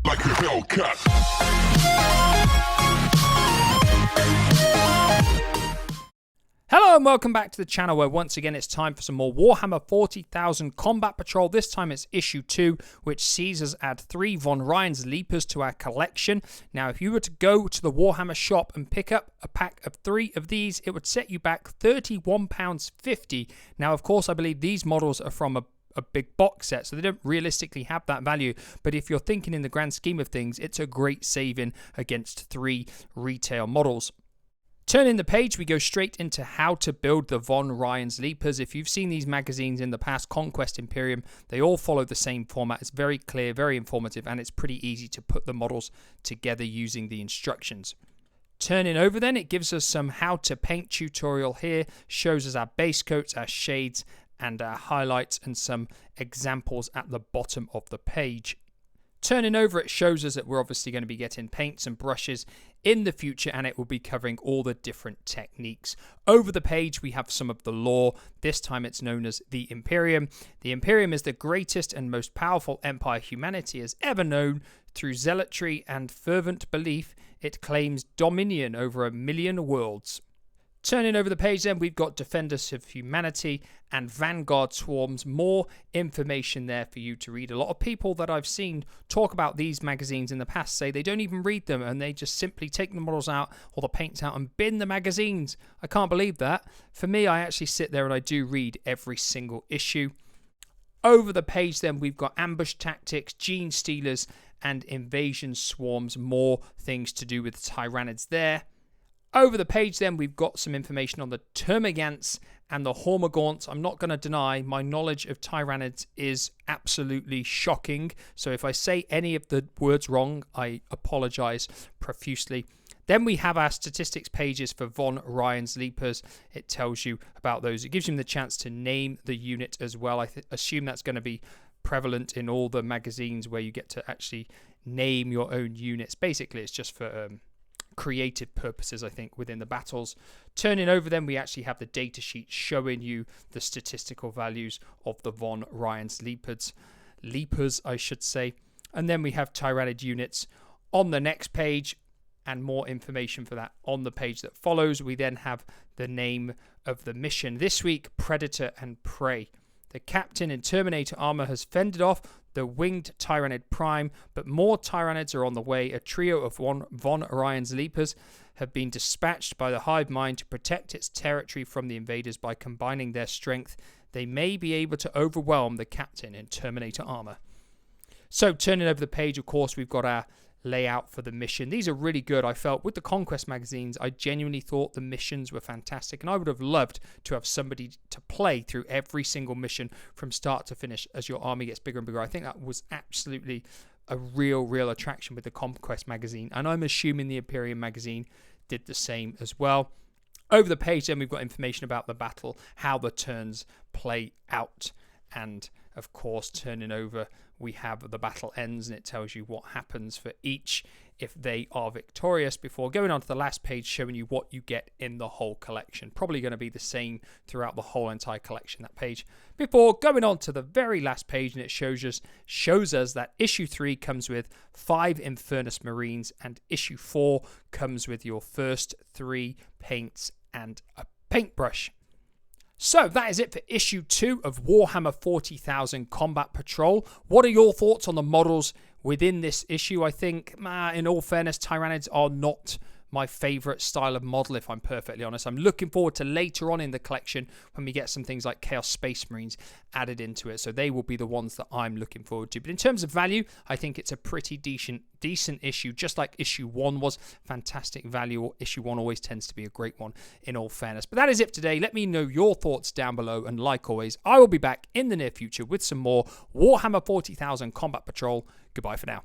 like a Hellcat. Hello and welcome back to the channel where once again it's time for some more Warhammer 40,000 Combat Patrol. This time it's issue 2, which sees us add 3 Von Ryan's Leapers to our collection. Now if you were to go to the Warhammer shop and pick up a pack of 3 of these, it would set you back £31.50. Now of course I believe these models are from a big box set, so they don't realistically have that value, but if you're thinking in the grand scheme of things, it's a great saving against 3 retail models. Turning the page, we go straight into how to build the Von Ryan's Leapers. If you've seen these magazines in the past, Conquest Imperium, they all follow the same format. It's very clear, very informative, and it's pretty easy to put the models together using the instructions. Turning over then, it gives us some how to paint tutorial here, shows us our base coats, our shades, and our highlights, and some examples at the bottom of the page. Turning over, it shows us that we're obviously going to be getting paints and brushes in the future, and it will be covering all the different techniques. Over the page, we have some of the lore. This time it's known as the Imperium. The Imperium is the greatest and most powerful empire humanity has ever known. Through zealotry and fervent belief, it claims dominion over 1 million worlds. Turning over the page then, we've got Defenders of Humanity and Vanguard Swarms. More information there for you to read. A lot of people that I've seen talk about these magazines in the past say they don't even read them and they just simply take the models out or the paints out and bin the magazines. I can't believe that. For me, I actually sit there and I do read every single issue. Over the page then, we've got Ambush Tactics, Gene Stealers, and Invasion Swarms. More things to do with Tyranids there. Over the page then, we've got some information on the Termagants and the Hormagaunts. I'm not going to deny my knowledge of Tyranids is absolutely shocking. So if I say any of the words wrong, I apologize profusely. Then we have our statistics pages for Von Ryan's Leapers. It tells you about those. It gives you the chance to name the unit as well. I assume that's going to be prevalent in all the magazines where you get to actually name your own units. Basically, it's just for creative purposes, I think, within the battles. Turning over then, we actually have the data sheet showing you the statistical values of the Von Ryan's Leapers, I should say. And then we have Tyranid units on the next page, and more information for that on the page that follows. We then have the name of the mission this week: Predator and Prey. The captain in Terminator armor has fended off the winged Tyranid Prime, but more Tyranids are on the way. A trio of Von Ryan's Leapers have been dispatched by the Hive Mind to protect its territory from the invaders. By combining their strength, they may be able to overwhelm the captain in Terminator armor. So turning over the page, of course, we've got our layout for the mission. These are really good. I felt with the Conquest magazines, I genuinely thought the missions were fantastic, and I would have loved to have somebody to play through every single mission from start to finish as your army gets bigger and bigger. I think that was absolutely a real attraction with the Conquest magazine, and I'm assuming the Imperium magazine did the same as well. Over the page then, we've got information about the battle, how the turns play out, and of course, turning over, we have the battle ends, and it tells you what happens for each if they are victorious, before going on to the last page showing you what you get in the whole collection. Probably going to be the same throughout the whole entire collection, that page, before going on to the very last page, and it shows us that issue 3 comes with 5 Infernus Marines, and issue 4 comes with your first 3 paints and a paintbrush. So that is it for issue 2 of Warhammer 40,000 Combat Patrol. What are your thoughts on the models within this issue? I think, in all fairness, Tyranids are not my favourite style of model, if I'm perfectly honest. I'm looking forward to later on in the collection when we get some things like Chaos Space Marines added into it. So they will be the ones that I'm looking forward to. But in terms of value, I think it's a pretty decent issue, just like issue 1 was. Fantastic value. Issue 1 always tends to be a great one, in all fairness. But that is it today. Let me know your thoughts down below. And like always, I will be back in the near future with some more Warhammer 40,000 Combat Patrol. Goodbye for now.